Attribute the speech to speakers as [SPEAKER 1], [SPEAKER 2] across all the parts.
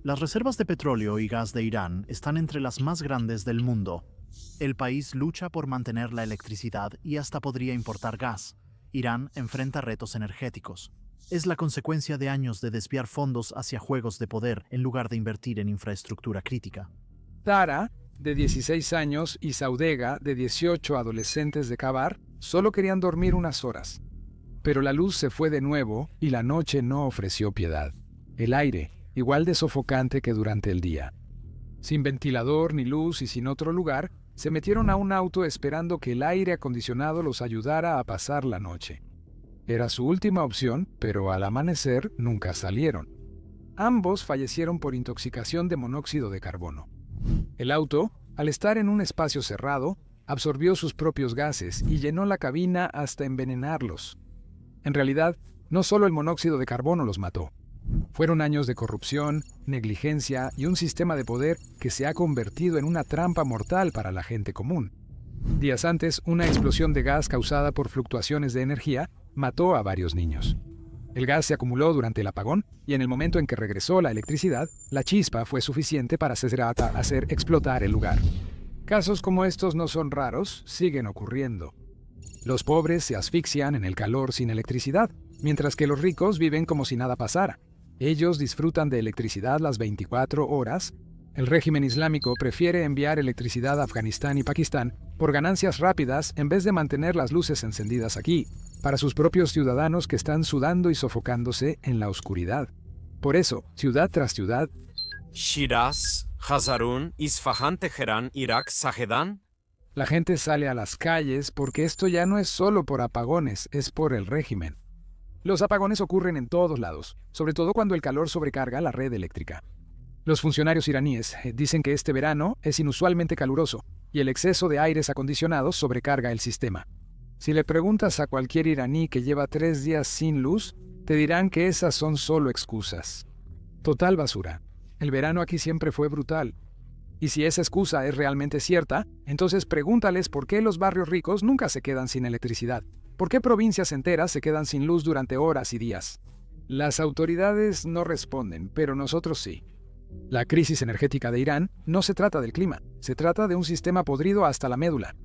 [SPEAKER 1] Las reservas de petróleo y gas de Irán están entre las más grandes del mundo. El país lucha por mantener la electricidad y hasta podría importar gas. Irán enfrenta retos energéticos. Es la consecuencia de años de desviar fondos hacia juegos de poder en lugar de invertir en infraestructura crítica.
[SPEAKER 2] Tara, de 16 años, y Saudega, de 18, adolescentes de Kabar, solo querían dormir unas horas. Pero la luz se fue de nuevo y la noche no ofreció piedad. El aire, igual de sofocante que durante el día. Sin ventilador ni luz y sin otro lugar, se metieron a un auto esperando que el aire acondicionado los ayudara a pasar la noche. Era su última opción, pero al amanecer nunca salieron. Ambos fallecieron por intoxicación de monóxido de carbono. El auto, al estar en un espacio cerrado, absorbió sus propios gases y llenó la cabina hasta envenenarlos. En realidad, no solo el monóxido de carbono los mató. Fueron años de corrupción, negligencia y un sistema de poder que se ha convertido en una trampa mortal para la gente común. Días antes, una explosión de gas causada por fluctuaciones de energía mató a varios niños. El gas se acumuló durante el apagón y en el momento en que regresó la electricidad, la chispa fue suficiente para hacer explotar el lugar. Casos como estos no son raros, siguen ocurriendo. Los pobres se asfixian en el calor sin electricidad, mientras que los ricos viven como si nada pasara. Ellos disfrutan de electricidad las 24 horas. El régimen islámico prefiere enviar electricidad a Afganistán y Pakistán por ganancias rápidas en vez de mantener las luces encendidas aquí, para sus propios ciudadanos que están sudando y sofocándose en la oscuridad. Por eso, ciudad tras ciudad,
[SPEAKER 3] Shiraz, Hazarun, Isfahan, Teherán, Irak, Zahedan.
[SPEAKER 2] La gente sale a las calles porque esto ya no es solo por apagones, es por el régimen. Los apagones ocurren en todos lados, sobre todo cuando el calor sobrecarga la red eléctrica. Los funcionarios iraníes dicen que este verano es inusualmente caluroso y el exceso de aires acondicionados sobrecarga el sistema. Si le preguntas a cualquier iraní que lleva 3 días sin luz, te dirán que esas son solo excusas. Total basura. El verano aquí siempre fue brutal. Y si esa excusa es realmente cierta, entonces pregúntales por qué los barrios ricos nunca se quedan sin electricidad. ¿Por qué provincias enteras se quedan sin luz durante horas y días? Las autoridades no responden, pero nosotros sí. La crisis energética de Irán no se trata del clima, se trata de un sistema podrido hasta la médula,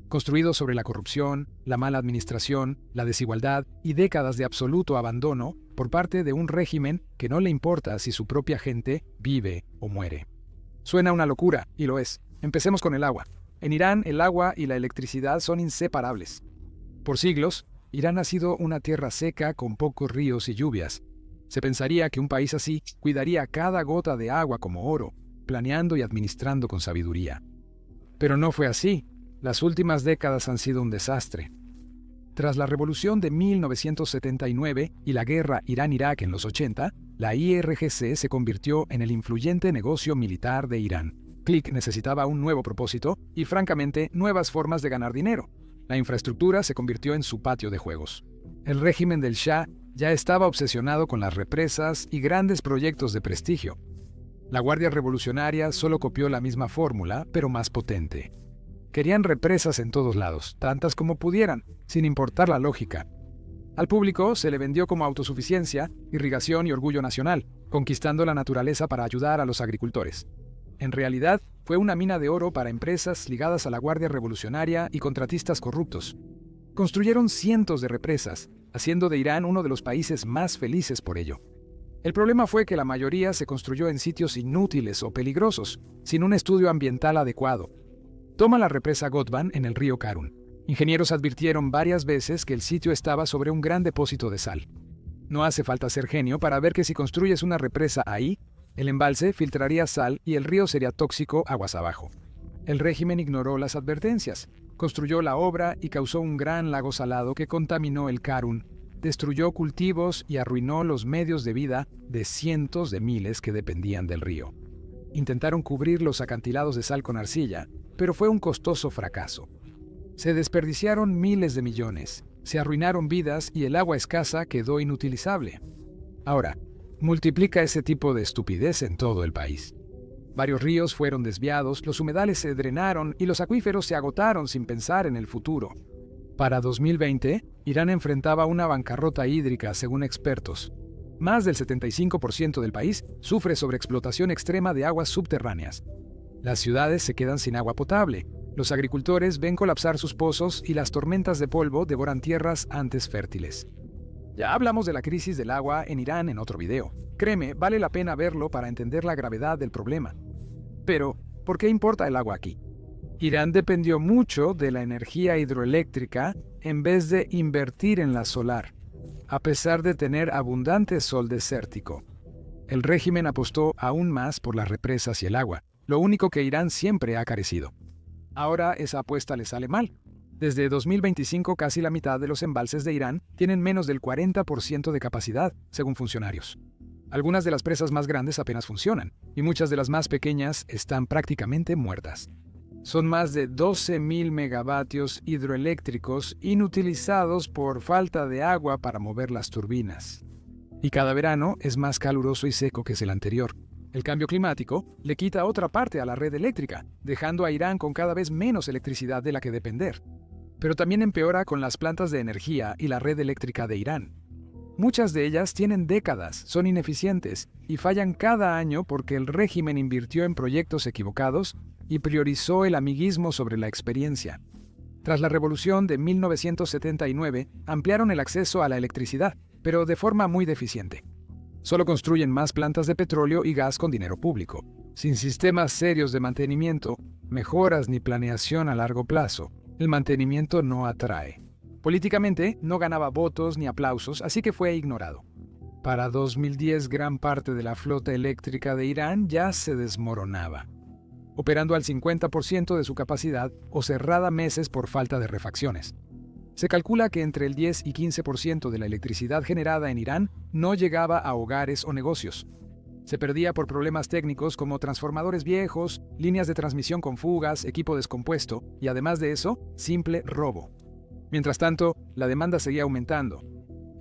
[SPEAKER 2] construido sobre la corrupción, la mala administración, la desigualdad y décadas de absoluto abandono por parte de un régimen que no le importa si su propia gente vive o muere. Suena una locura, y lo es. Empecemos con el agua. En Irán, el agua y la electricidad son inseparables. Por siglos, Irán ha sido una tierra seca con pocos ríos y lluvias. Se pensaría que un país así cuidaría cada gota de agua como oro, planeando y administrando con sabiduría. Pero no fue así. Las últimas décadas han sido un desastre. Tras la revolución de 1979 y la guerra Irán-Irak en los 80, la IRGC se convirtió en el influyente negocio militar de Irán. CLIC necesitaba un nuevo propósito y, francamente, nuevas formas de ganar dinero. La infraestructura se convirtió en su patio de juegos. El régimen del Shah ya estaba obsesionado con las represas y grandes proyectos de prestigio. La Guardia Revolucionaria solo copió la misma fórmula, pero más potente. Querían represas en todos lados, tantas como pudieran, sin importar la lógica. Al público se le vendió como autosuficiencia, irrigación y orgullo nacional, conquistando la naturaleza para ayudar a los agricultores. En realidad, fue una mina de oro para empresas ligadas a la Guardia Revolucionaria y contratistas corruptos. Construyeron cientos de represas, haciendo de Irán uno de los países más felices por ello. El problema fue que la mayoría se construyó en sitios inútiles o peligrosos, sin un estudio ambiental adecuado. Toma la represa Godvan en el río Karun. Ingenieros advirtieron varias veces que el sitio estaba sobre un gran depósito de sal. No hace falta ser genio para ver que si construyes una represa ahí, el embalse filtraría sal y el río sería tóxico aguas abajo. El régimen ignoró las advertencias, construyó la obra y causó un gran lago salado que contaminó el Karun, destruyó cultivos y arruinó los medios de vida de cientos de miles que dependían del río. Intentaron cubrir los acantilados de sal con arcilla, pero fue un costoso fracaso. Se desperdiciaron miles de millones, se arruinaron vidas y el agua escasa quedó inutilizable. Ahora, multiplica ese tipo de estupidez en todo el país. Varios ríos fueron desviados, los humedales se drenaron y los acuíferos se agotaron sin pensar en el futuro. Para 2020, Irán enfrentaba una bancarrota hídrica según expertos. Más del 75% del país sufre sobreexplotación extrema de aguas subterráneas. Las ciudades se quedan sin agua potable, los agricultores ven colapsar sus pozos y las tormentas de polvo devoran tierras antes fértiles. Ya hablamos de la crisis del agua en Irán en otro video. Créeme, vale la pena verlo para entender la gravedad del problema. Pero, ¿por qué importa el agua aquí? Irán dependió mucho de la energía hidroeléctrica en vez de invertir en la solar, a pesar de tener abundante sol desértico. El régimen apostó aún más por las represas y el agua, lo único que Irán siempre ha carecido. Ahora esa apuesta le sale mal. Desde 2025 casi la mitad de los embalses de Irán tienen menos del 40% de capacidad, según funcionarios. Algunas de las presas más grandes apenas funcionan, y muchas de las más pequeñas están prácticamente muertas. Son más de 12.000 megavatios hidroeléctricos inutilizados por falta de agua para mover las turbinas. Y cada verano es más caluroso y seco que el anterior. El cambio climático le quita otra parte a la red eléctrica, dejando a Irán con cada vez menos electricidad de la que depender. Pero también empeora con las plantas de energía y la red eléctrica de Irán. Muchas de ellas tienen décadas, son ineficientes y fallan cada año porque el régimen invirtió en proyectos equivocados y priorizó el amiguismo sobre la experiencia. Tras la revolución de 1979, ampliaron el acceso a la electricidad, pero de forma muy deficiente. Solo construyen más plantas de petróleo y gas con dinero público, sin sistemas serios de mantenimiento, mejoras ni planeación a largo plazo. El mantenimiento no atrae. Políticamente no ganaba votos ni aplausos, así que fue ignorado. Para 2010 gran parte de la flota eléctrica de Irán ya se desmoronaba, operando al 50% de su capacidad o cerrada meses por falta de refacciones. Se calcula que entre el 10 y 15% de la electricidad generada en Irán no llegaba a hogares o negocios. Se perdía por problemas técnicos como transformadores viejos, líneas de transmisión con fugas, equipo descompuesto y además de eso, simple robo. Mientras tanto, la demanda seguía aumentando.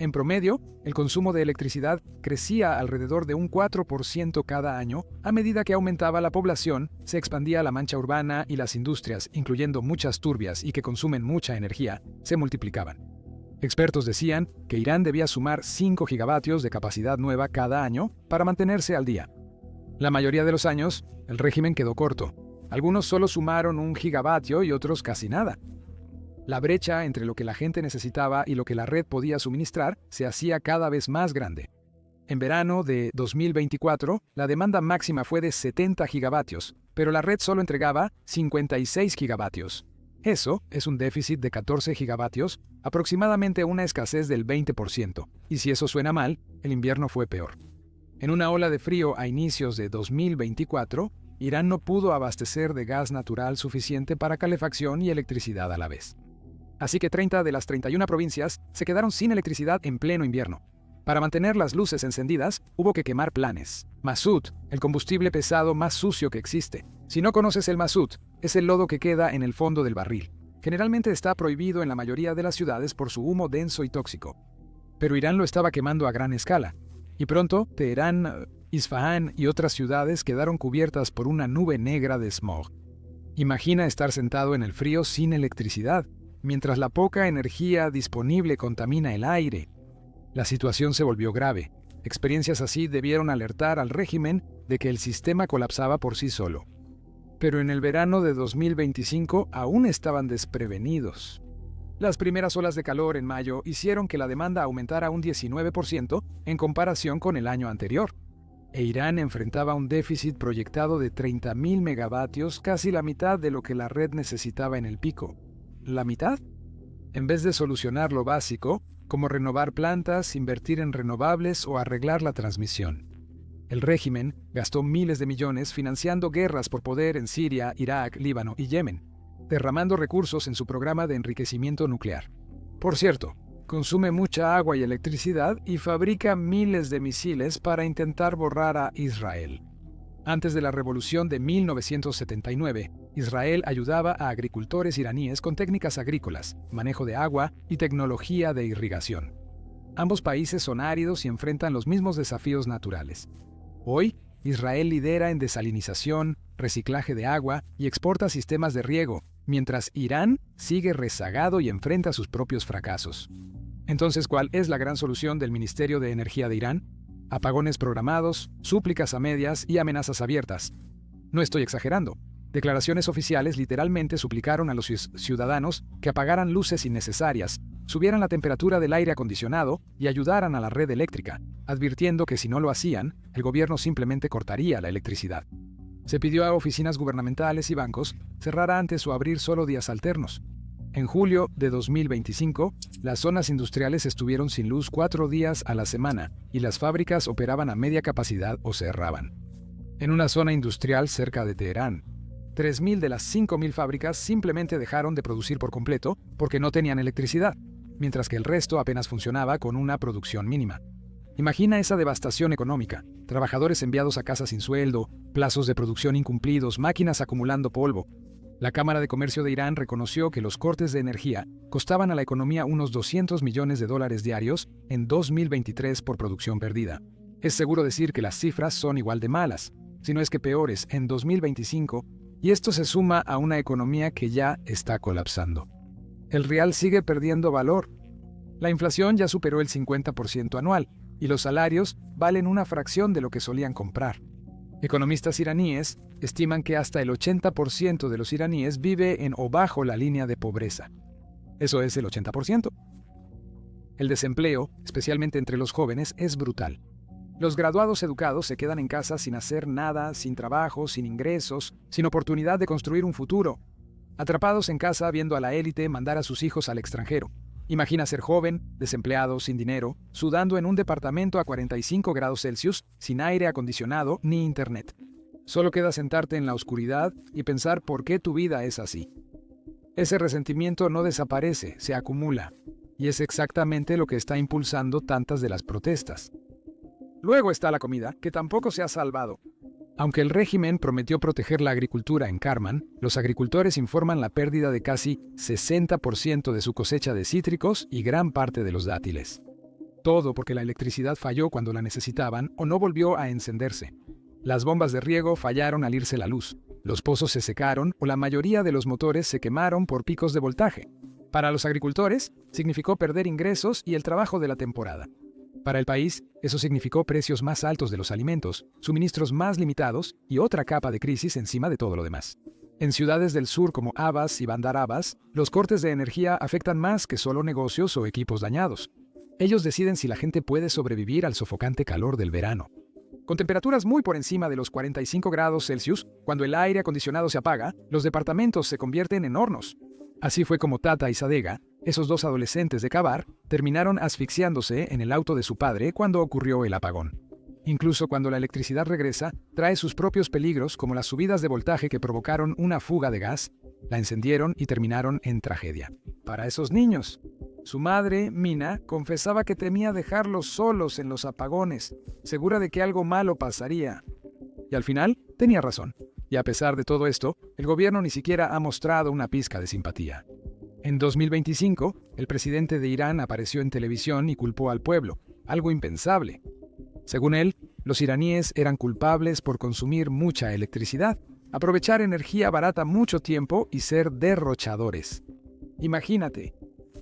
[SPEAKER 2] En promedio, el consumo de electricidad crecía alrededor de un 4% cada año a medida que aumentaba la población, se expandía la mancha urbana y las industrias, incluyendo muchas turbias y que consumen mucha energía, se multiplicaban. Expertos decían que Irán debía sumar 5 gigavatios de capacidad nueva cada año para mantenerse al día. La mayoría de los años, el régimen quedó corto. Algunos solo sumaron 1 gigavatio y otros casi nada. La brecha entre lo que la gente necesitaba y lo que la red podía suministrar se hacía cada vez más grande. En verano de 2024, la demanda máxima fue de 70 gigavatios, pero la red solo entregaba 56 gigavatios. Eso es un déficit de 14 gigavatios, aproximadamente una escasez del 20%, y si eso suena mal, el invierno fue peor. En una ola de frío a inicios de 2024, Irán no pudo abastecer de gas natural suficiente para calefacción y electricidad a la vez. Así que 30 de las 31 provincias se quedaron sin electricidad en pleno invierno. Para mantener las luces encendidas, hubo que quemar planes. Mazut, el combustible pesado más sucio que existe. Si no conoces el mazut, es el lodo que queda en el fondo del barril. Generalmente está prohibido en la mayoría de las ciudades por su humo denso y tóxico. Pero Irán lo estaba quemando a gran escala. Y pronto, Teherán, Isfahán y otras ciudades quedaron cubiertas por una nube negra de smog. Imagina estar sentado en el frío sin electricidad, mientras la poca energía disponible contamina el aire. La situación se volvió grave. Experiencias así debieron alertar al régimen de que el sistema colapsaba por sí solo. Pero en el verano de 2025 aún estaban desprevenidos. Las primeras olas de calor en mayo hicieron que la demanda aumentara un 19% en comparación con el año anterior. E Irán enfrentaba un déficit proyectado de 30.000 megavatios, casi la mitad de lo que la red necesitaba en el pico. ¿La mitad? En vez de solucionar lo básico, como renovar plantas, invertir en renovables o arreglar la transmisión. El régimen gastó miles de millones financiando guerras por poder en Siria, Irak, Líbano y Yemen, derramando recursos en su programa de enriquecimiento nuclear. Por cierto, consume mucha agua y electricidad y fabrica miles de misiles para intentar borrar a Israel. Antes de la revolución de 1979, Israel ayudaba a agricultores iraníes con técnicas agrícolas, manejo de agua y tecnología de irrigación. Ambos países son áridos y enfrentan los mismos desafíos naturales. Hoy, Israel lidera en desalinización, reciclaje de agua y exporta sistemas de riego, mientras Irán sigue rezagado y enfrenta sus propios fracasos. Entonces, ¿cuál es la gran solución del Ministerio de Energía de Irán? Apagones programados, súplicas a medias y amenazas abiertas. No estoy exagerando. Declaraciones oficiales literalmente suplicaron a los ciudadanos que apagaran luces innecesarias, subieran la temperatura del aire acondicionado y ayudaran a la red eléctrica, advirtiendo que si no lo hacían, el gobierno simplemente cortaría la electricidad. Se pidió a oficinas gubernamentales y bancos cerrar antes o abrir solo días alternos. En julio de 2025, las zonas industriales estuvieron sin luz 4 días a la semana y las fábricas operaban a media capacidad o cerraban. En una zona industrial cerca de Teherán, 3.000 de las 5.000 fábricas simplemente dejaron de producir por completo porque no tenían electricidad, mientras que el resto apenas funcionaba con una producción mínima. Imagina esa devastación económica, trabajadores enviados a casa sin sueldo, plazos de producción incumplidos, máquinas acumulando polvo. La Cámara de Comercio de Irán reconoció que los cortes de energía costaban a la economía unos $200 millones diarios en 2023 por producción perdida. Es seguro decir que las cifras son igual de malas, si no es que peores, en 2025, y esto se suma a una economía que ya está colapsando. El rial sigue perdiendo valor. La inflación ya superó el 50% anual, y los salarios valen una fracción de lo que solían comprar. Economistas iraníes estiman que hasta el 80% de los iraníes vive en o bajo la línea de pobreza. Eso es el 80%. El desempleo, especialmente entre los jóvenes, es brutal. Los graduados educados se quedan en casa sin hacer nada, sin trabajo, sin ingresos, sin oportunidad de construir un futuro. Atrapados en casa viendo a la élite mandar a sus hijos al extranjero. Imagina ser joven, desempleado, sin dinero, sudando en un departamento a 45 grados Celsius, sin aire acondicionado ni internet. Solo queda sentarte en la oscuridad y pensar por qué tu vida es así. Ese resentimiento no desaparece, se acumula. Y es exactamente lo que está impulsando tantas de las protestas. Luego está la comida, que tampoco se ha salvado. Aunque el régimen prometió proteger la agricultura en Karman, los agricultores informan la pérdida de casi 60% de su cosecha de cítricos y gran parte de los dátiles. Todo porque la electricidad falló cuando la necesitaban o no volvió a encenderse. Las bombas de riego fallaron al irse la luz, los pozos se secaron o la mayoría de los motores se quemaron por picos de voltaje. Para los agricultores, significó perder ingresos y el trabajo de la temporada. Para el país, eso significó precios más altos de los alimentos, suministros más limitados y otra capa de crisis encima de todo lo demás. En ciudades del sur como Abbas y Bandar Abbas, los cortes de energía afectan más que solo negocios o equipos dañados. Ellos deciden si la gente puede sobrevivir al sofocante calor del verano. Con temperaturas muy por encima de los 45 grados Celsius, cuando el aire acondicionado se apaga, los departamentos se convierten en hornos. Así fue como Tata y Sadega, esos dos adolescentes de Kabar, terminaron asfixiándose en el auto de su padre cuando ocurrió el apagón. Incluso cuando la electricidad regresa, trae sus propios peligros como las subidas de voltaje que provocaron una fuga de gas, la encendieron y terminaron en tragedia. Para esos niños, su madre, Mina, confesaba que temía dejarlos solos en los apagones, segura de que algo malo pasaría. Y al final, tenía razón. Y a pesar de todo esto, el gobierno ni siquiera ha mostrado una pizca de simpatía. En 2025, el presidente de Irán apareció en televisión y culpó al pueblo, algo impensable. Según él, los iraníes eran culpables por consumir mucha electricidad, aprovechar energía barata mucho tiempo y ser derrochadores. Imagínate,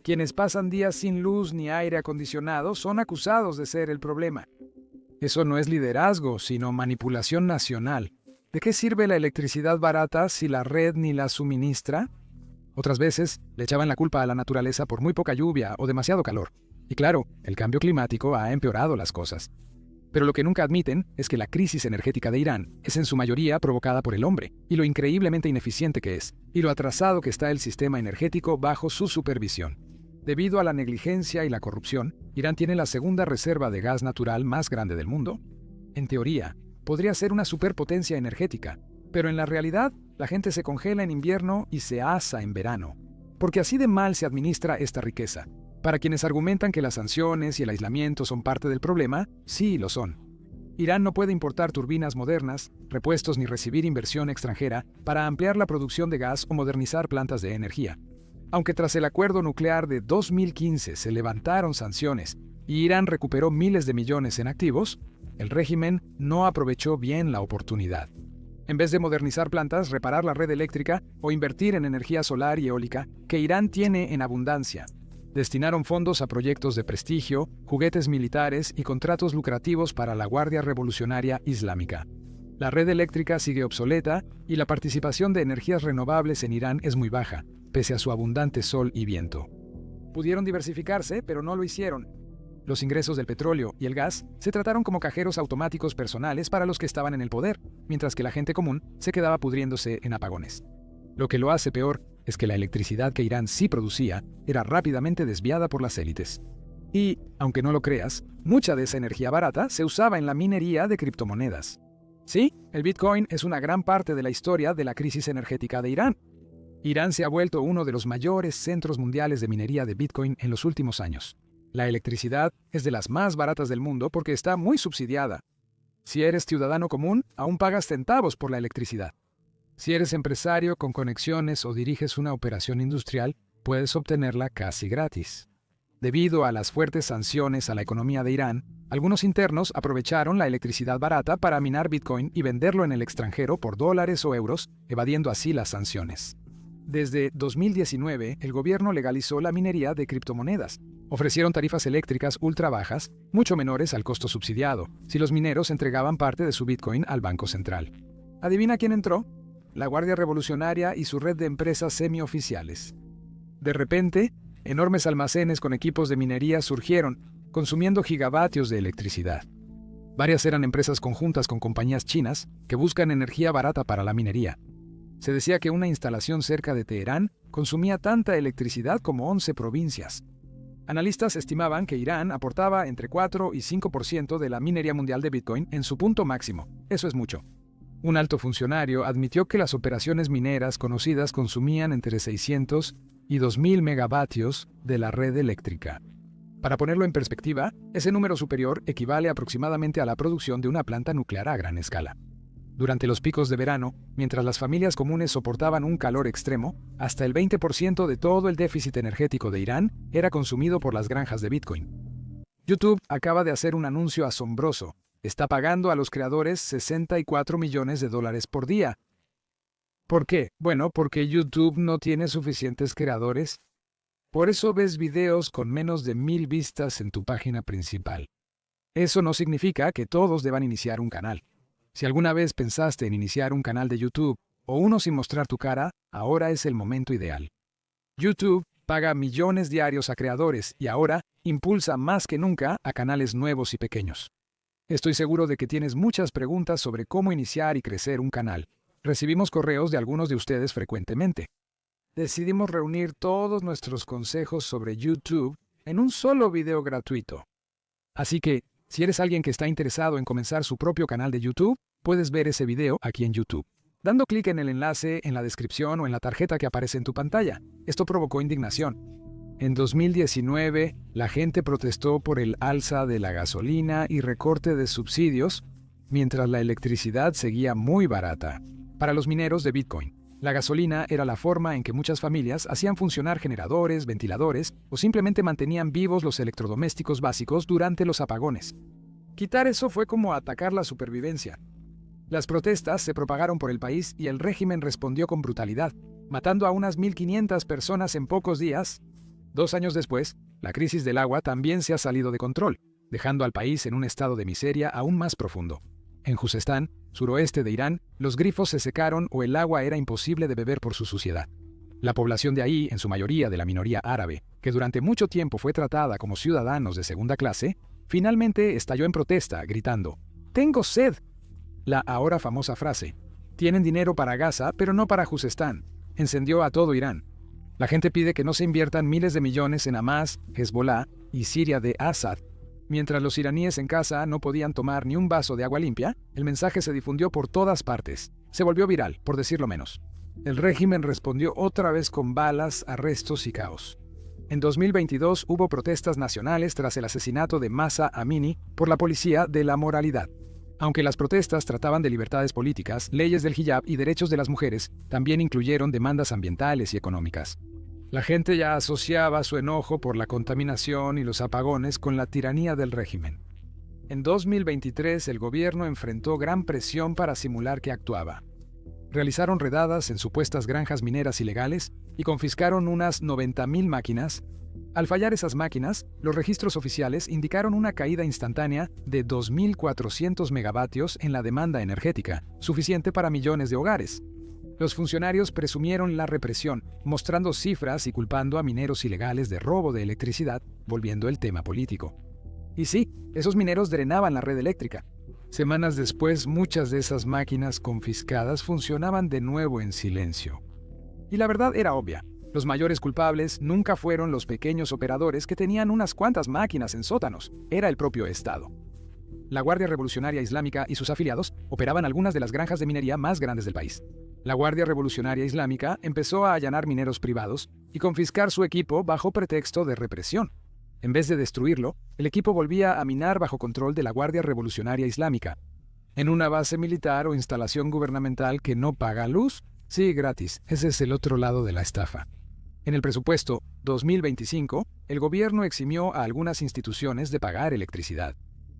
[SPEAKER 2] quienes pasan días sin luz ni aire acondicionado son acusados de ser el problema. Eso no es liderazgo, sino manipulación nacional. ¿De qué sirve la electricidad barata si la red ni la suministra? Otras veces le echaban la culpa a la naturaleza por muy poca lluvia o demasiado calor. Y claro, el cambio climático ha empeorado las cosas. Pero lo que nunca admiten es que la crisis energética de Irán es en su mayoría provocada por el hombre, y lo increíblemente ineficiente que es, y lo atrasado que está el sistema energético bajo su supervisión. Debido a la negligencia y la corrupción, Irán tiene la segunda reserva de gas natural más grande del mundo. En teoría, podría ser una superpotencia energética, pero en la realidad, la gente se congela en invierno y se asa en verano. Porque así de mal se administra esta riqueza. Para quienes argumentan que las sanciones y el aislamiento son parte del problema, sí lo son. Irán no puede importar turbinas modernas, repuestos ni recibir inversión extranjera para ampliar la producción de gas o modernizar plantas de energía. Aunque tras el acuerdo nuclear de 2015 se levantaron sanciones y Irán recuperó miles de millones en activos, el régimen no aprovechó bien la oportunidad. En vez de modernizar plantas, reparar la red eléctrica o invertir en energía solar y eólica, que Irán tiene en abundancia, Destinaron fondos a proyectos de prestigio, juguetes militares y contratos lucrativos para la Guardia Revolucionaria Islámica. La red eléctrica sigue obsoleta y la participación de energías renovables en Irán es muy baja, pese a su abundante sol y viento. Pudieron diversificarse, pero no lo hicieron. Los ingresos del petróleo y el gas se trataron como cajeros automáticos personales para los que estaban en el poder, mientras que la gente común se quedaba pudriéndose en apagones. Lo que lo hace peor es que la electricidad que Irán sí producía era rápidamente desviada por las élites. Y, aunque no lo creas, mucha de esa energía barata se usaba en la minería de criptomonedas. Sí, el Bitcoin es una gran parte de la historia de la crisis energética de Irán. Irán se ha vuelto uno de los mayores centros mundiales de minería de Bitcoin en los últimos años. La electricidad es de las más baratas del mundo porque está muy subsidiada. Si eres ciudadano común, aún pagas centavos por la electricidad. Si eres empresario con conexiones o diriges una operación industrial, puedes obtenerla casi gratis. Debido a las fuertes sanciones a la economía de Irán, algunos internos aprovecharon la electricidad barata para minar Bitcoin y venderlo en el extranjero por dólares o euros, evadiendo así las sanciones. Desde 2019, el gobierno legalizó la minería de criptomonedas. Ofrecieron tarifas eléctricas ultra bajas, mucho menores al costo subsidiado, si los mineros entregaban parte de su Bitcoin al Banco Central. ¿Adivina quién entró? La Guardia Revolucionaria y su red de empresas semioficiales. De repente, enormes almacenes con equipos de minería surgieron, consumiendo gigavatios de electricidad. Varias eran empresas conjuntas con compañías chinas que buscan energía barata para la minería. Se decía que una instalación cerca de Teherán consumía tanta electricidad como 11 provincias. Analistas estimaban que Irán aportaba entre 4 y 5% de la minería mundial de Bitcoin en su punto máximo. Eso es mucho. Un alto funcionario admitió que las operaciones mineras conocidas consumían entre 600 y 2.000 megavatios de la red eléctrica. Para ponerlo en perspectiva, ese número superior equivale aproximadamente a la producción de una planta nuclear a gran escala. Durante los picos de verano, mientras las familias comunes soportaban un calor extremo, hasta el 20% de todo el déficit energético de Irán era consumido por las granjas de Bitcoin. YouTube acaba de hacer un anuncio asombroso. Está pagando a los creadores $64 millones por día. ¿Por qué? Bueno, porque YouTube no tiene suficientes creadores. Por eso ves videos con menos de 1,000 vistas en tu página principal. Eso no significa que todos deban iniciar un canal. Si alguna vez pensaste en iniciar un canal de YouTube o uno sin mostrar tu cara, ahora es el momento ideal. YouTube paga millones diarios a creadores y ahora impulsa más que nunca a canales nuevos y pequeños. Estoy seguro de que tienes muchas preguntas sobre cómo iniciar y crecer un canal. Recibimos correos de algunos de ustedes frecuentemente. Decidimos reunir todos nuestros consejos sobre YouTube en un solo video gratuito. Así que, si eres alguien que está interesado en comenzar su propio canal de YouTube, puedes ver ese video aquí en YouTube, dando clic en el enlace en la descripción o en la tarjeta que aparece en tu pantalla. Esto provocó indignación. En 2019, la gente protestó por el alza de la gasolina y recorte de subsidios, mientras la electricidad seguía muy barata. Para los mineros de Bitcoin, la gasolina era la forma en que muchas familias hacían funcionar generadores, ventiladores o simplemente mantenían vivos los electrodomésticos básicos durante los apagones. Quitar eso fue como atacar la supervivencia. Las protestas se propagaron por el país y el régimen respondió con brutalidad, matando a unas 1,500 personas en pocos días. 2 años después, la crisis del agua también se ha salido de control, dejando al país en un estado de miseria aún más profundo. En Juzestán, suroeste de Irán, los grifos se secaron o el agua era imposible de beber por su suciedad. La población de ahí, en su mayoría de la minoría árabe, que durante mucho tiempo fue tratada como ciudadanos de segunda clase, finalmente estalló en protesta, gritando: «¡Tengo sed!». La ahora famosa frase, «Tienen dinero para Gaza, pero no para Juzestán», encendió a todo Irán. La gente pide que no se inviertan miles de millones en Hamas, Hezbollah y Siria de Assad. Mientras los iraníes en casa no podían tomar ni un vaso de agua limpia, el mensaje se difundió por todas partes. Se volvió viral, por decirlo menos. El régimen respondió otra vez con balas, arrestos y caos. En 2022 hubo protestas nacionales tras el asesinato de Mahsa Amini por la policía de la moralidad. Aunque las protestas trataban de libertades políticas, leyes del hijab y derechos de las mujeres, también incluyeron demandas ambientales y económicas. La gente ya asociaba su enojo por la contaminación y los apagones con la tiranía del régimen. En 2023, el gobierno enfrentó gran presión para simular que actuaba. Realizaron redadas en supuestas granjas mineras ilegales y confiscaron unas 90.000 máquinas. Al fallar esas máquinas, los registros oficiales indicaron una caída instantánea de 2.400 megavatios en la demanda energética, suficiente para millones de hogares. Los funcionarios presumieron la represión, mostrando cifras y culpando a mineros ilegales de robo de electricidad, volviendo el tema político. Y sí, esos mineros drenaban la red eléctrica. Semanas después, muchas de esas máquinas confiscadas funcionaban de nuevo en silencio. Y la verdad era obvia. Los mayores culpables nunca fueron los pequeños operadores que tenían unas cuantas máquinas en sótanos, era el propio Estado. La Guardia Revolucionaria Islámica y sus afiliados operaban algunas de las granjas de minería más grandes del país. La Guardia Revolucionaria Islámica empezó a allanar mineros privados y confiscar su equipo bajo pretexto de represión. En vez de destruirlo, el equipo volvía a minar bajo control de la Guardia Revolucionaria Islámica. ¿En una base militar o instalación gubernamental que no paga luz? Sí, gratis. Ese es el otro lado de la estafa. En el presupuesto 2025, el gobierno eximió a algunas instituciones de pagar electricidad.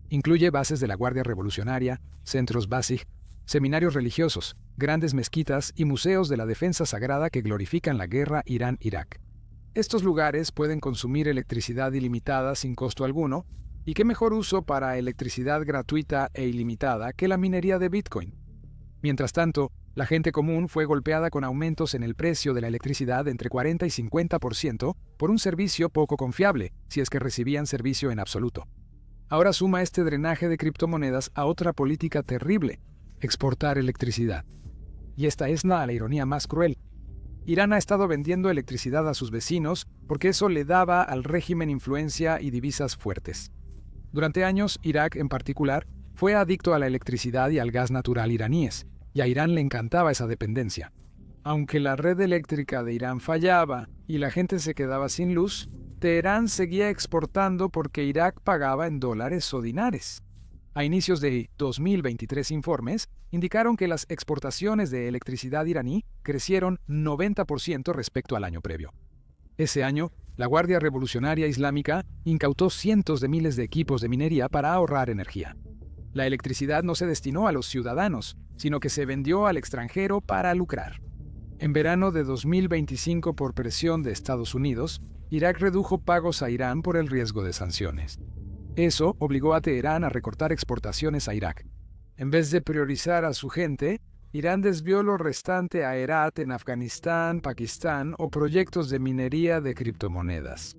[SPEAKER 2] Incluye bases de la Guardia Revolucionaria, centros básicos, seminarios religiosos, grandes mezquitas y museos de la defensa sagrada que glorifican la guerra Irán-Irak. Estos lugares pueden consumir electricidad ilimitada sin costo alguno, y qué mejor uso para electricidad gratuita e ilimitada que la minería de Bitcoin. Mientras tanto, la gente común fue golpeada con aumentos en el precio de la electricidad de entre 40 y 50% por un servicio poco confiable, si es que recibían servicio en absoluto. Ahora suma este drenaje de criptomonedas a otra política terrible: exportar electricidad. Y esta es la ironía más cruel. Irán ha estado vendiendo electricidad a sus vecinos porque eso le daba al régimen influencia y divisas fuertes. Durante años, Irak en particular fue adicto a la electricidad y al gas natural iraníes, y a Irán le encantaba esa dependencia. Aunque la red eléctrica de Irán fallaba y la gente se quedaba sin luz, Teherán seguía exportando porque Irak pagaba en dólares o dinares. A inicios de 2023 informes indicaron que las exportaciones de electricidad iraní crecieron 90% respecto al año previo. Ese año, la Guardia Revolucionaria Islámica incautó cientos de miles de equipos de minería para ahorrar energía. La electricidad no se destinó a los ciudadanos, sino que se vendió al extranjero para lucrar. En verano de 2025, por presión de Estados Unidos, Irak redujo pagos a Irán por el riesgo de sanciones. Eso obligó a Teherán a recortar exportaciones a Irak. En vez de priorizar a su gente, Irán desvió lo restante a Herat en Afganistán, Pakistán o proyectos de minería de criptomonedas.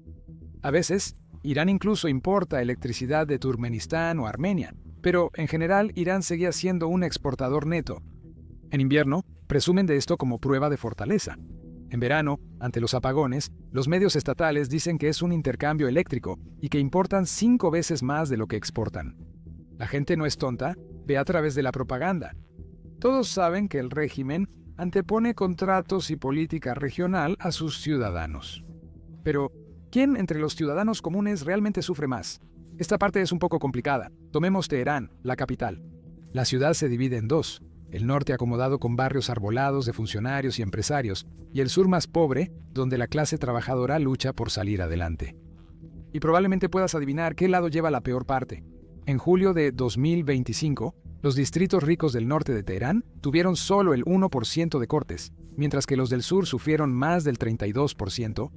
[SPEAKER 2] A veces, Irán incluso importa electricidad de Turkmenistán o Armenia, pero en general Irán seguía siendo un exportador neto. En invierno, presumen de esto como prueba de fortaleza. En verano, ante los apagones, los medios estatales dicen que es un intercambio eléctrico y que importan 5 veces más de lo que exportan. La gente no es tonta, ve a través de la propaganda. Todos saben que el régimen antepone contratos y política regional a sus ciudadanos. Pero, ¿quién entre los ciudadanos comunes realmente sufre más? Esta parte es un poco complicada. Tomemos Teherán, la capital. La ciudad se divide en dos: el norte acomodado con barrios arbolados de funcionarios y empresarios, y el sur más pobre, donde la clase trabajadora lucha por salir adelante. Y probablemente puedas adivinar qué lado lleva la peor parte. En julio de 2025, los distritos ricos del norte de Teherán tuvieron solo el 1% de cortes, mientras que los del sur sufrieron más del 32%.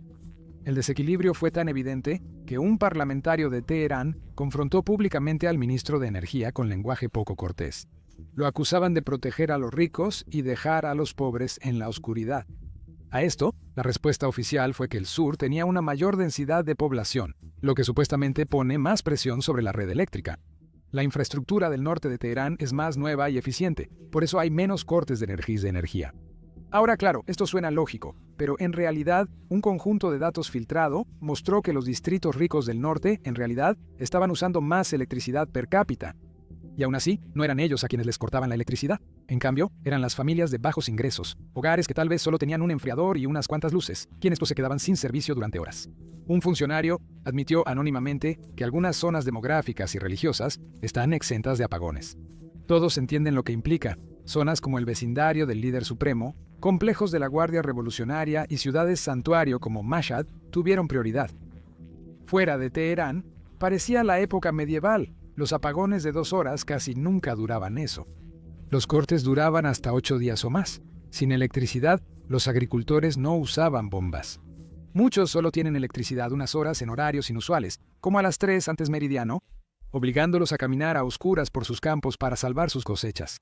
[SPEAKER 2] El desequilibrio fue tan evidente que un parlamentario de Teherán confrontó públicamente al ministro de Energía con lenguaje poco cortés. Lo acusaban de proteger a los ricos y dejar a los pobres en la oscuridad. A esto, la respuesta oficial fue que el sur tenía una mayor densidad de población, lo que supuestamente pone más presión sobre la red eléctrica. La infraestructura del norte de Teherán es más nueva y eficiente, por eso hay menos cortes de energía. Ahora, claro, esto suena lógico, pero en realidad, un conjunto de datos filtrado mostró que los distritos ricos del norte, en realidad, estaban usando más electricidad per cápita. Y aún así, no eran ellos a quienes les cortaban la electricidad. En cambio, eran las familias de bajos ingresos, hogares que tal vez solo tenían un enfriador y unas cuantas luces, quienes se quedaban sin servicio durante horas. Un funcionario admitió anónimamente que algunas zonas demográficas y religiosas están exentas de apagones. Todos entienden lo que implica. Zonas como el vecindario del líder supremo, complejos de la Guardia Revolucionaria y ciudades santuario como Mashhad tuvieron prioridad. Fuera de Teherán, parecía la época medieval. Los apagones de 2 horas casi nunca duraban eso. Los cortes duraban hasta 8 días o más. Sin electricidad, los agricultores no usaban bombas. Muchos solo tienen electricidad unas horas en horarios inusuales, como a las 3 antes meridiano, obligándolos a caminar a oscuras por sus campos para salvar sus cosechas.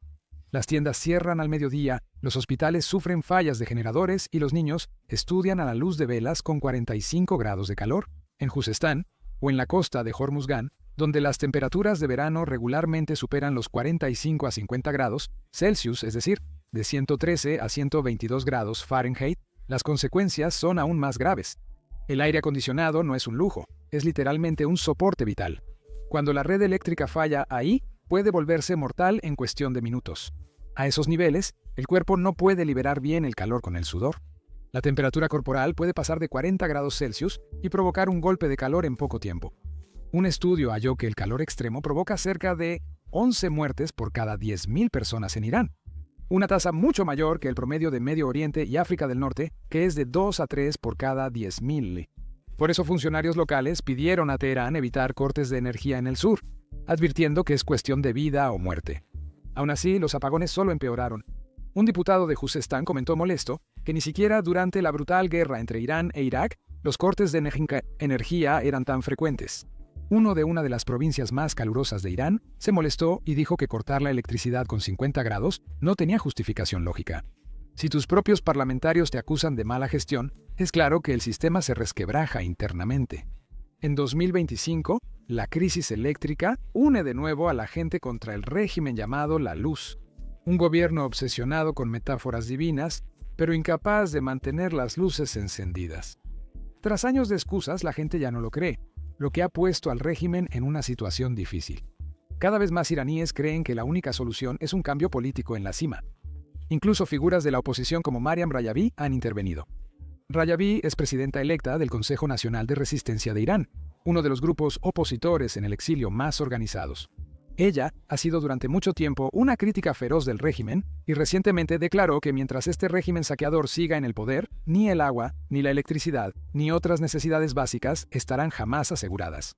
[SPEAKER 2] Las tiendas cierran al mediodía, los hospitales sufren fallas de generadores y los niños estudian a la luz de velas con 45 grados de calor. En Juzestán, o en la costa de Hormuzgan, donde las temperaturas de verano regularmente superan los 45 a 50 grados Celsius, es decir, de 113 a 122 grados Fahrenheit, las consecuencias son aún más graves. El aire acondicionado no es un lujo, es literalmente un soporte vital. Cuando la red eléctrica falla ahí, puede volverse mortal en cuestión de minutos. A esos niveles, el cuerpo no puede liberar bien el calor con el sudor. La temperatura corporal puede pasar de 40 grados Celsius y provocar un golpe de calor en poco tiempo. Un estudio halló que el calor extremo provoca cerca de 11 muertes por cada 10.000 personas en Irán. Una tasa mucho mayor que el promedio de Medio Oriente y África del Norte, que es de 2 a 3 por cada 10.000. Por eso funcionarios locales pidieron a Teherán evitar cortes de energía en el sur, advirtiendo que es cuestión de vida o muerte. Aún así, los apagones solo empeoraron. Un diputado de Juzestán comentó molesto que ni siquiera durante la brutal guerra entre Irán e Irak, los cortes de energía eran tan frecuentes. Uno de una de las provincias más calurosas de Irán se molestó y dijo que cortar la electricidad con 50 grados no tenía justificación lógica. Si tus propios parlamentarios te acusan de mala gestión, es claro que el sistema se resquebraja internamente. En 2025, la crisis eléctrica une de nuevo a la gente contra el régimen llamado la luz. Un gobierno obsesionado con metáforas divinas, pero incapaz de mantener las luces encendidas. Tras años de excusas, la gente ya no lo cree, lo que ha puesto al régimen en una situación difícil. Cada vez más iraníes creen que la única solución es un cambio político en la cima. Incluso figuras de la oposición como Mariam Rajavi han intervenido. Rajavi es presidenta electa del Consejo Nacional de Resistencia de Irán, uno de los grupos opositores en el exilio más organizados. Ella ha sido durante mucho tiempo una crítica feroz del régimen y recientemente declaró que mientras este régimen saqueador siga en el poder, ni el agua, ni la electricidad, ni otras necesidades básicas estarán jamás aseguradas.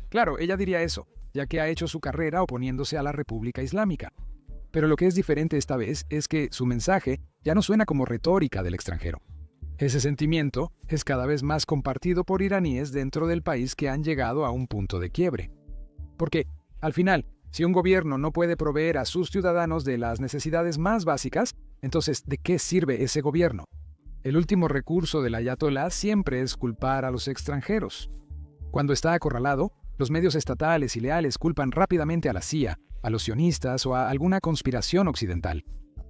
[SPEAKER 2] Claro, ella diría eso, ya que ha hecho su carrera oponiéndose a la República Islámica. Pero lo que es diferente esta vez es que su mensaje ya no suena como retórica del extranjero. Ese sentimiento es cada vez más compartido por iraníes dentro del país que han llegado a un punto de quiebre. Porque, al final, si un gobierno no puede proveer a sus ciudadanos de las necesidades más básicas, entonces, ¿de qué sirve ese gobierno? El último recurso del ayatolá siempre es culpar a los extranjeros. Cuando está acorralado, los medios estatales y leales culpan rápidamente a la CIA, a los sionistas o a alguna conspiración occidental.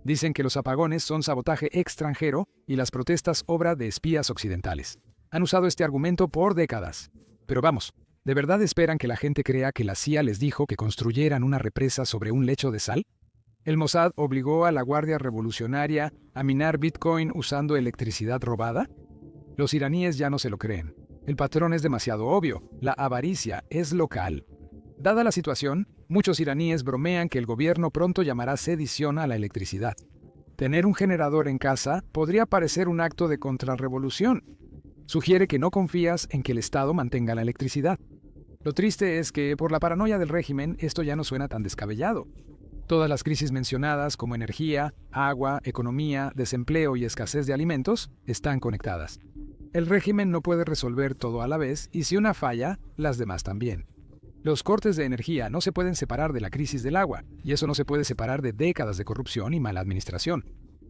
[SPEAKER 2] Dicen que los apagones son sabotaje extranjero y las protestas obra de espías occidentales. Han usado este argumento por décadas. Pero vamos, ¿de verdad esperan que la gente crea que la CIA les dijo que construyeran una represa sobre un lecho de sal? ¿El Mossad obligó a la Guardia Revolucionaria a minar Bitcoin usando electricidad robada? Los iraníes ya no se lo creen. El patrón es demasiado obvio. La avaricia es local. Dada la situación, muchos iraníes bromean que el gobierno pronto llamará sedición a la electricidad. Tener un generador en casa podría parecer un acto de contrarrevolución. Sugiere que no confías en que el Estado mantenga la electricidad. Lo triste es que, por la paranoia del régimen, esto ya no suena tan descabellado. Todas las crisis mencionadas, como energía, agua, economía, desempleo y escasez de alimentos, están conectadas. El régimen no puede resolver todo a la vez y si una falla, las demás también. Los cortes de energía no se pueden separar de la crisis del agua, y eso no se puede separar de décadas de corrupción y mala administración.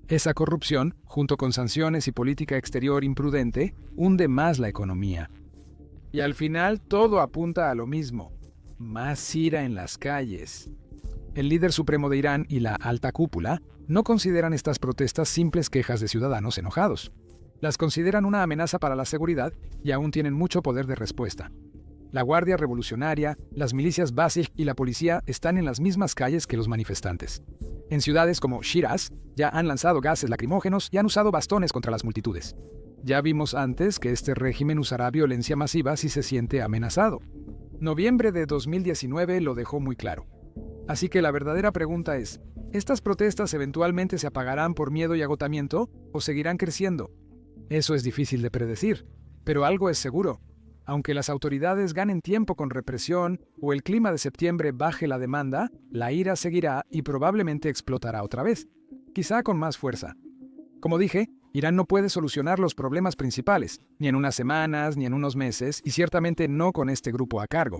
[SPEAKER 2] Esa corrupción, junto con sanciones y política exterior imprudente, hunde más la economía. Y al final todo apunta a lo mismo: más ira en las calles. El líder supremo de Irán y la alta cúpula no consideran estas protestas simples quejas de ciudadanos enojados. Las consideran una amenaza para la seguridad y aún tienen mucho poder de respuesta. La Guardia Revolucionaria, las milicias Basij y la policía están en las mismas calles que los manifestantes. En ciudades como Shiraz, ya han lanzado gases lacrimógenos y han usado bastones contra las multitudes. Ya vimos antes que este régimen usará violencia masiva si se siente amenazado. Noviembre de 2019 lo dejó muy claro. Así que la verdadera pregunta es, ¿estas protestas eventualmente se apagarán por miedo y agotamiento o seguirán creciendo? Eso es difícil de predecir, pero algo es seguro. Aunque las autoridades ganen tiempo con represión o el clima de septiembre baje la demanda, la ira seguirá y probablemente explotará otra vez, quizá con más fuerza. Como dije, Irán no puede solucionar los problemas principales, ni en unas semanas, ni en unos meses, y ciertamente no con este grupo a cargo.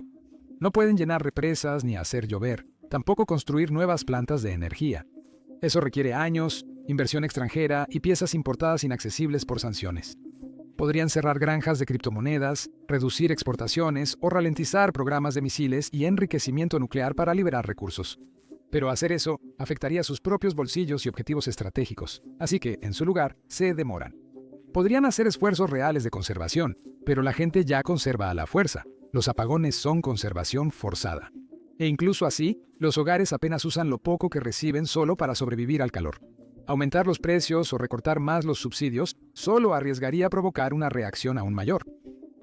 [SPEAKER 2] No pueden llenar represas ni hacer llover, tampoco construir nuevas plantas de energía. Eso requiere años, inversión extranjera y piezas importadas inaccesibles por sanciones. Podrían cerrar granjas de criptomonedas, reducir exportaciones o ralentizar programas de misiles y enriquecimiento nuclear para liberar recursos. Pero hacer eso afectaría sus propios bolsillos y objetivos estratégicos, así que, en su lugar, se demoran. Podrían hacer esfuerzos reales de conservación, pero la gente ya conserva a la fuerza. Los apagones son conservación forzada. E incluso así, los hogares apenas usan lo poco que reciben solo para sobrevivir al calor. Aumentar los precios o recortar más los subsidios solo arriesgaría provocar una reacción aún mayor.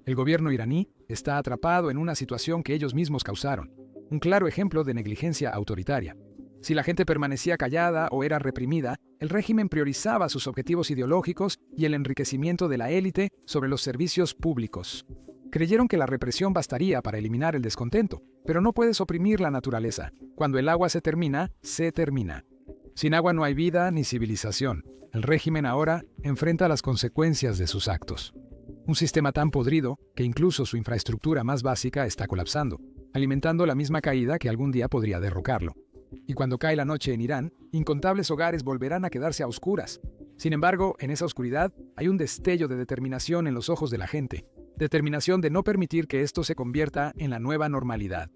[SPEAKER 2] El gobierno iraní está atrapado en una situación que ellos mismos causaron, un claro ejemplo de negligencia autoritaria. Si la gente permanecía callada o era reprimida, el régimen priorizaba sus objetivos ideológicos y el enriquecimiento de la élite sobre los servicios públicos. Creyeron que la represión bastaría para eliminar el descontento, pero no puedes oprimir la naturaleza. Cuando el agua se termina, se termina. Sin agua no hay vida ni civilización. El régimen ahora enfrenta las consecuencias de sus actos. Un sistema tan podrido que incluso su infraestructura más básica está colapsando, alimentando la misma caída que algún día podría derrocarlo. Y cuando cae la noche en Irán, incontables hogares volverán a quedarse a oscuras. Sin embargo, en esa oscuridad hay un destello de determinación en los ojos de la gente. Determinación de no permitir que esto se convierta en la nueva normalidad.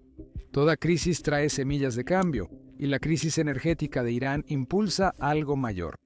[SPEAKER 2] Toda crisis trae semillas de cambio, y la crisis energética de Irán impulsa algo mayor.